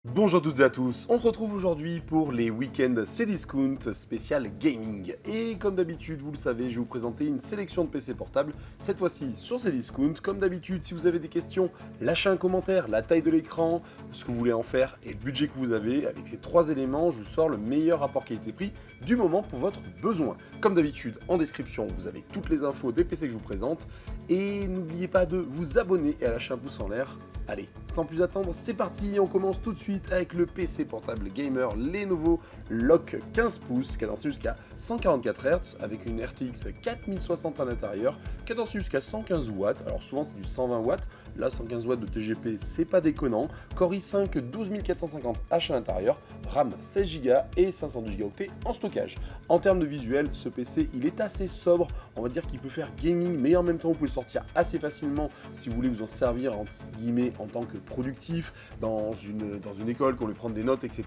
Bonjour à toutes et à tous, on se retrouve aujourd'hui pour les week-ends Cdiscount spécial gaming. Et comme d'habitude, vous le savez, je vais vous présenter une sélection de PC portables, cette fois-ci sur Cdiscount. Comme d'habitude, si vous avez des questions, lâchez un commentaire, la taille de l'écran, ce que vous voulez en faire et le budget que vous avez. Avec ces trois éléments, je vous sors le meilleur rapport qualité-prix du moment pour votre besoin. Comme d'habitude, en description, vous avez toutes les infos des PC que je vous présente. Et n'oubliez pas de vous abonner et à lâcher un pouce en l'air. Allez, sans plus attendre, c'est parti, on commence tout de suite avec le PC portable gamer Lenovo Lock 15 pouces, cadencé jusqu'à 144 Hz, avec une RTX 4060 à l'intérieur, cadencé jusqu'à 115 watts, alors souvent c'est du 120 watts, là 115 watts de TGP c'est pas déconnant, Core i5 12450H à l'intérieur, RAM 16 Go et 512 Go en stockage. En termes de visuel, ce PC il est assez sobre, on va dire qu'il peut faire gaming, mais en même temps vous pouvez le sortir assez facilement si vous voulez vous en servir entre guillemets en tant que productif, dans une école, qu'on lui prendre des notes, etc.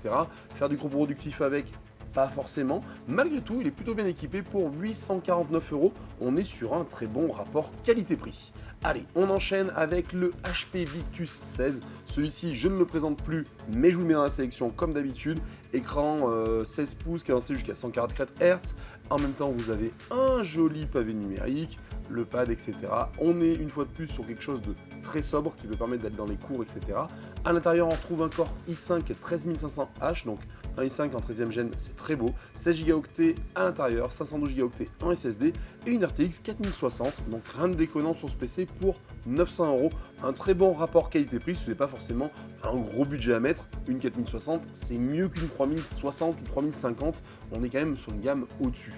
Faire du gros productif avec, pas forcément. Malgré tout, il est plutôt bien équipé pour 849 €. On est sur un très bon rapport qualité-prix. Allez, on enchaîne avec le HP Victus 16. Celui-ci, je ne le présente plus, mais je vous le mets dans la sélection comme d'habitude. Écran 16 pouces, cadencé jusqu'à 144 Hz. En même temps, vous avez un joli pavé numérique, le pad, etc. On est une fois de plus sur quelque chose de très sobre qui peut permettre d'aller dans les cours, etc. À l'intérieur, on retrouve un Core i5 13500H, donc un i5 en 13e gène, c'est très beau. 16 Go à l'intérieur, 512 Go en SSD et une RTX 4060, donc rien de déconnant sur ce PC pour 900 €. Un très bon rapport qualité-prix, ce n'est pas forcément un gros budget à mettre. Une 4060, c'est mieux qu'une 3060 ou 3050, on est quand même sur une gamme au-dessus.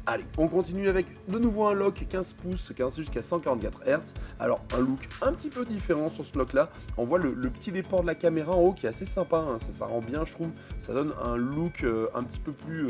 Allez, on continue avec de nouveau un lock 15 pouces, 15 jusqu'à 144 Hz. Alors, un look un petit peu différent sur ce lock-là. On voit le petit déport de la caméra en haut qui est assez sympa, hein. Ça rend bien, je trouve. Ça donne un look un petit peu plus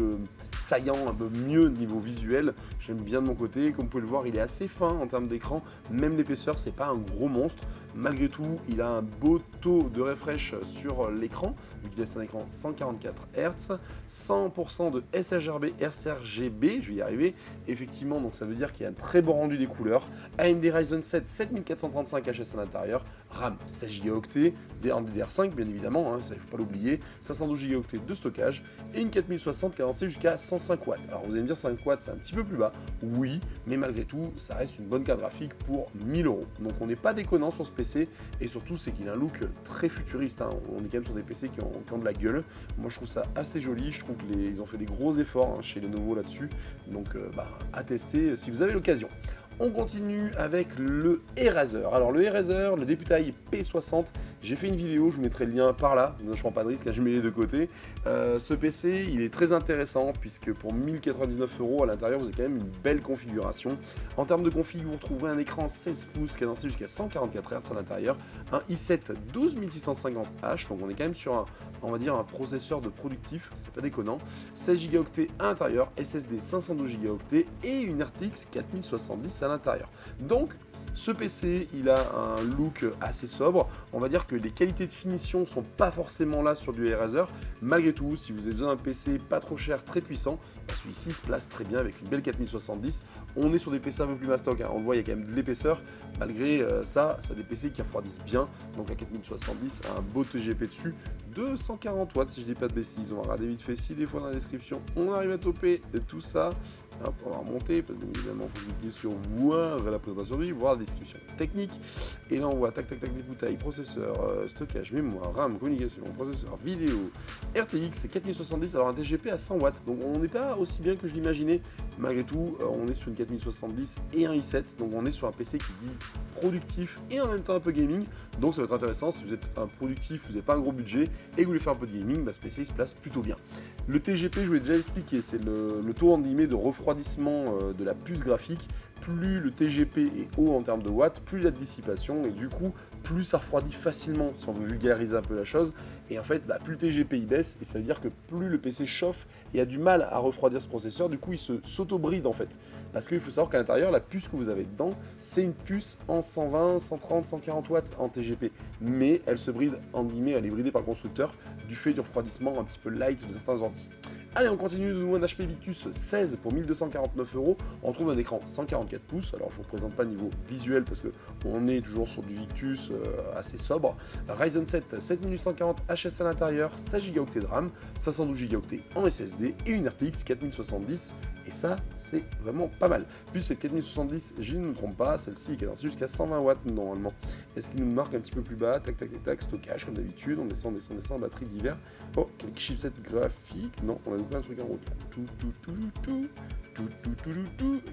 saillant, un peu mieux niveau visuel. J'aime bien de mon côté. Comme vous pouvez le voir, il est assez fin en termes d'écran. Même l'épaisseur, c'est pas un gros monstre. Malgré tout, il a un beau taux de refresh sur l'écran, vu qu'il laisse un écran 144 Hz, 100% de sRGB, je vais y arriver, effectivement, donc ça veut dire qu'il y a un très bon rendu des couleurs, AMD Ryzen 7 7435 HS à l'intérieur, RAM 16 Go, en DDR5 bien évidemment, hein, ça il ne faut pas l'oublier, 512 Go de stockage, et une 4060 cadencée jusqu'à 105 watts. Alors vous allez me dire 5 watts c'est un petit peu plus bas, oui, mais malgré tout, ça reste une bonne carte graphique pour 1000 €. Donc on n'est pas déconnant sur ce PC, et surtout c'est qu'il a un look très futuriste, hein. On est quand même sur des PC qui ont de la gueule. Moi je trouve ça assez joli, je trouve qu'ils ont fait des gros efforts, hein, chez Lenovo là-dessus, donc à tester si vous avez l'occasion. On continue avec le Eraser. Alors le Eraser, le Deputy P60, j'ai fait une vidéo, je vous mettrai le lien par là, je ne prends pas de risque, hein, je mets les deux côtés. Ce PC, il est très intéressant puisque pour 1099 € à l'intérieur, vous avez quand même une belle configuration. En termes de config, vous retrouverez un écran 16 pouces cadencé jusqu'à 144 Hz à l'intérieur, un i7 12650H, donc on est quand même sur on va dire un processeur de productif, c'est pas déconnant, 16 Go à l'intérieur, SSD 512 Go et une RTX 4070 à l'intérieur. Donc ce PC, il a un look assez sobre. On va dire que les qualités de finition sont pas forcément là sur du Eraser. Malgré tout, si vous avez besoin d'un PC pas trop cher, très puissant, celui-ci se place très bien avec une belle 4070. On est sur des PC un peu plus mastoc, hein. On le voit, il y a quand même de l'épaisseur. Malgré ça a des PC qui refroidissent bien. Donc la 4070 a un beau TGP dessus de 140 watts si je dis pas de bêtises. On va regarder vite fait si des fois dans la description on arrive à toper tout ça. Hop, on va remonter, parce que bien évidemment, il faut cliquer sur voir la présentation de voir la description technique. Et là, on voit tac tac tac des bouteilles, processeur, stockage, mémoire, RAM, communication, processeur, vidéo, RTX 4070, alors un TGP à 100 watts. Donc on n'est pas aussi bien que je l'imaginais. Malgré tout, on est sur une 4070 et un i7, donc on est sur un PC qui dit productif et en même temps un peu gaming. Donc ça va être intéressant si vous êtes un productif, vous n'avez pas un gros budget et que vous voulez faire un peu de gaming, ce PC il se place plutôt bien. Le TGP, je vous l'ai déjà expliqué, c'est le taux en guillemets de refroidissement de la puce graphique. Plus le TGP est haut en termes de watts, plus il y a de dissipation et du coup, plus ça refroidit facilement si on veut vulgariser un peu la chose. Et en fait, plus le TGP il baisse et ça veut dire que plus le PC chauffe et a du mal à refroidir ce processeur, du coup il s'auto-bride en fait. Parce qu'il faut savoir qu'à l'intérieur, la puce que vous avez dedans, c'est une puce en 120, 130, 140 watts en TGP. Mais elle se bride, en guillemets, elle est bridée par le constructeur du fait du refroidissement un petit peu light de certains ordi. Allez, on continue de nouveau un HP Victus 16 pour 1249 €. On retrouve un écran 144 pouces. Alors, je ne vous présente pas niveau visuel parce qu'on est toujours sur du Victus assez sobre. Ryzen 7 7840 HS à l'intérieur, 16 Go de RAM, 512 Go en SSD et une RTX 4070. Et ça, c'est vraiment pas mal. Plus cette 4070, je ne me trompe pas, celle-ci est cadencée jusqu'à 120 watts normalement. Est-ce qu'il nous marque un petit peu plus bas? Tac, tac, tac, tac, stockage comme d'habitude. On descend, batterie d'hiver. Oh, quelques chipsets graphiques. Non, on a loupé un truc en route.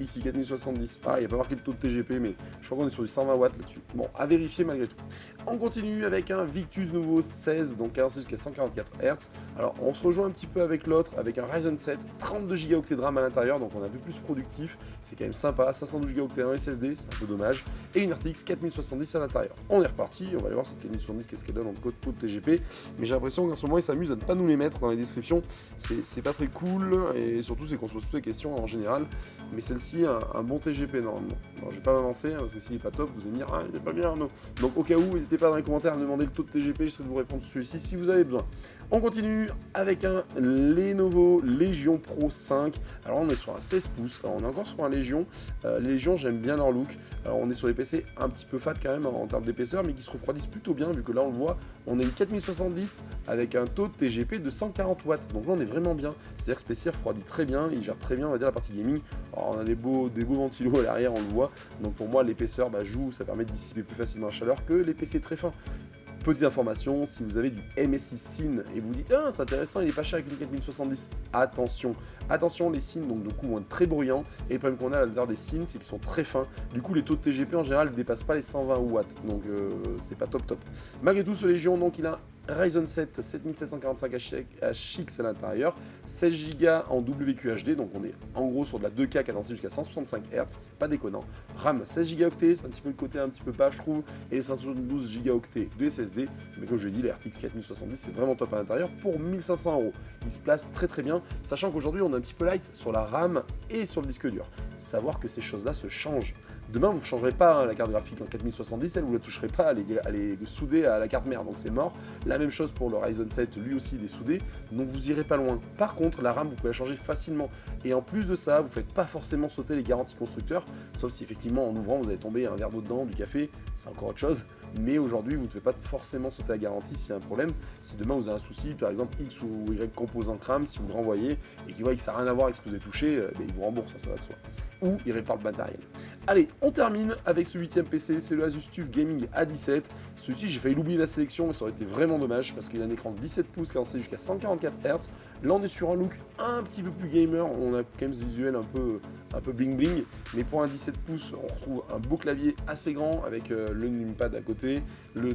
Ici 4070. Ah, il n'y a pas marqué le taux de TGP, mais je crois qu'on est sur du 120 watts là-dessus. Bon, à vérifier malgré tout. On continue avec un Victus nouveau 16, donc cadencé jusqu'à 144 Hz. Alors, on se rejoint un petit peu avec l'autre, avec un Ryzen 7, 32 Go de RAM à l'intérieur, donc on est un peu plus productif. C'est quand même sympa, 512 Go en SSD, c'est un peu dommage. Et une RTX 4070 à l'intérieur. On est reparti, on va aller voir cette 4070, qu'est-ce qu'elle donne en code taux de TGP. Mais j'ai l'impression qu'en ce moment, ils s'amusent à ne pas nous les mettre dans les descriptions. C'est pas très cool, et surtout, c'est qu'on se pose toutes les questions en général. Mais celle-ci a un bon TGP normalement. Alors, je vais pas m'avancer, hein, parce que s'il n'est pas top, vous allez me dire, ah, il est pas bien Arnaud. Donc, au cas où, n'hésitez pas dans les commentaires à me demander le taux de TGP, j'essaierai de vous répondre sur celui-ci si vous avez besoin. On continue avec un Lenovo Legion Pro 5. Alors on est sur un 16 pouces, alors on est encore sur un Legion. Les Legion, j'aime bien leur look. Alors on est sur des PC un petit peu fat quand même en termes d'épaisseur, mais qui se refroidissent plutôt bien, vu que là on le voit, on est une 4070 avec un taux de TGP de 140 watts. Donc là on est vraiment bien, c'est-à-dire que ce PC refroidit très bien, il gère très bien, on va dire, la partie gaming. Alors on a des beaux ventilos à l'arrière, on le voit. Donc pour moi l'épaisseur joue, ça permet de dissiper plus facilement la chaleur que les PC très fins. Petite information, si vous avez du MSI Cine et vous dites « Ah, c'est intéressant, il est pas cher avec une 4070 », attention, les Cine, donc du coup, vont être très bruyants, et le problème qu'on a à l'intérieur des Cine, c'est qu'ils sont très fins, du coup, les taux de TGP en général ne dépassent pas les 120 watts, donc c'est pas top. Malgré tout, ce Légion, donc il a Ryzen 7 7745 HX à l'intérieur, 16 Go en WQHD, donc on est en gros sur de la 2K cadencée jusqu'à 165 Hz, c'est pas déconnant. RAM 16 Go, c'est un petit peu le côté un petit peu bas je trouve, et les 512 Go de SSD, mais comme je l'ai dit, la RTX 4070 c'est vraiment top à l'intérieur pour 1500 €. Il se place très bien, sachant qu'aujourd'hui on est un petit peu light sur la RAM et sur le disque dur. Savoir que ces choses-là se changent. Demain, vous ne changerez pas la carte graphique en 4070, vous ne la toucherez pas à les souder à la carte mère, donc c'est mort. La même chose pour le Ryzen 7, lui aussi il est soudé, donc vous irez pas loin. Par contre, la RAM, vous pouvez la changer facilement. Et en plus de ça, vous ne faites pas forcément sauter les garanties constructeurs, sauf si effectivement en ouvrant, vous allez tomber un verre d'eau dedans, du café, c'est encore autre chose. Mais aujourd'hui, vous ne devez pas forcément sauter la garantie s'il y a un problème. Si demain vous avez un souci, par exemple X ou Y composant crame, si vous le renvoyez et qu'il voit que ça n'a rien à voir avec ce que vous avez touché, il vous rembourse, ça va de soi. Ou il répare le matériel. Allez, on termine avec ce 8ème PC, c'est le Asus TUF Gaming A17. Celui-ci, j'ai failli l'oublier la sélection, mais ça aurait été vraiment dommage parce qu'il a un écran de 17 pouces cadencé jusqu'à 144 Hz. Là, on est sur un look un petit peu plus gamer, on a quand même ce visuel un peu bling bling, mais pour un 17 pouces, on retrouve un beau clavier assez grand avec le numpad à côté, le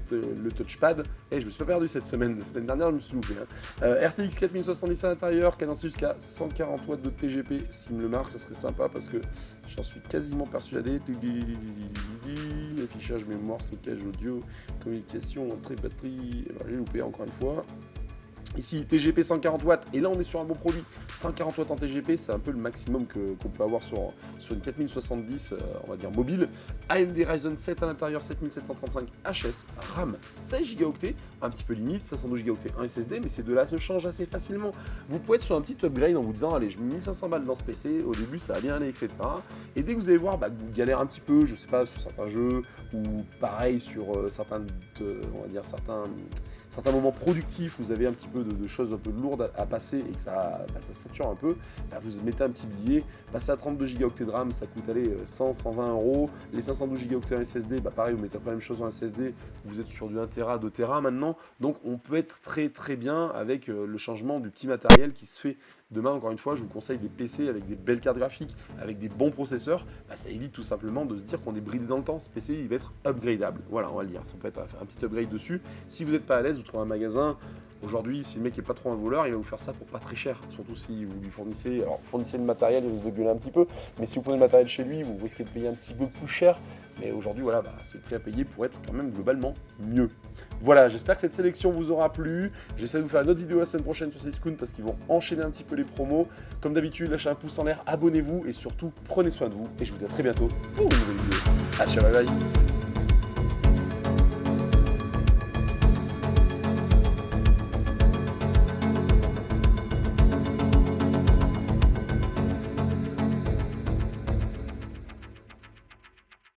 touchpad. Et je me suis pas perdu cette semaine, la semaine dernière, je me suis loupé. RTX 4070 à l'intérieur, cadencé jusqu'à 140 watts de TGP. S'il me le marque, ça serait sympa parce que j'en suis quasiment persuadé. Affichage mémoire, stockage audio, communication, entrée batterie. Alors j'ai loupé encore une fois. Ici, TGP 140 watts, et là on est sur un bon produit, 140 watts en TGP, c'est un peu le maximum qu'on peut avoir sur une 4070, on va dire mobile. AMD Ryzen 7 à l'intérieur, 7735 HS, RAM 16 Go, un petit peu limite, 512 Go en SSD, mais ces deux-là se changent assez facilement. Vous pouvez être sur un petit upgrade en vous disant, allez, je mets 1500 balles dans ce PC, au début ça va bien aller, etc. Et dès que vous allez voir que vous galérez un petit peu, je sais pas, sur certains jeux, ou pareil sur certains moments productifs, vous avez un petit peu de choses un peu lourdes à passer et que ça sature un peu, vous mettez un petit billet, passez à 32 Go de RAM, ça coûte 100-120 €. Les 512 Go en SSD, pareil, vous mettez pas la même chose en SSD, vous êtes sur du 1 Tera, 2 Tera maintenant, donc on peut être très bien avec le changement du petit matériel qui se fait. Demain, encore une fois, je vous conseille des PC avec des belles cartes graphiques, avec des bons processeurs. Ça évite tout simplement de se dire qu'on est bridé dans le temps. Ce PC, il va être upgradable. Voilà, on va le dire. Ça peut être un petit upgrade dessus. Si vous n'êtes pas à l'aise, vous trouvez un magasin. Aujourd'hui, si le mec n'est pas trop un voleur, il va vous faire ça pour pas très cher. Surtout si vous lui fournissez. Alors, fournissez le matériel, il risque de gueuler un petit peu. Mais si vous prenez le matériel chez lui, vous risquez de payer un petit peu plus cher. Mais aujourd'hui, voilà, c'est le prix à payer pour être quand même globalement mieux. Voilà, j'espère que cette sélection vous aura plu. J'essaie de vous faire une autre vidéo la semaine prochaine sur Cdiscount parce qu'ils vont enchaîner un petit peu les promos. Comme d'habitude, lâchez un pouce en l'air, abonnez-vous et surtout, prenez soin de vous. Et je vous dis à très bientôt pour une nouvelle vidéo. Ciao, bye bye.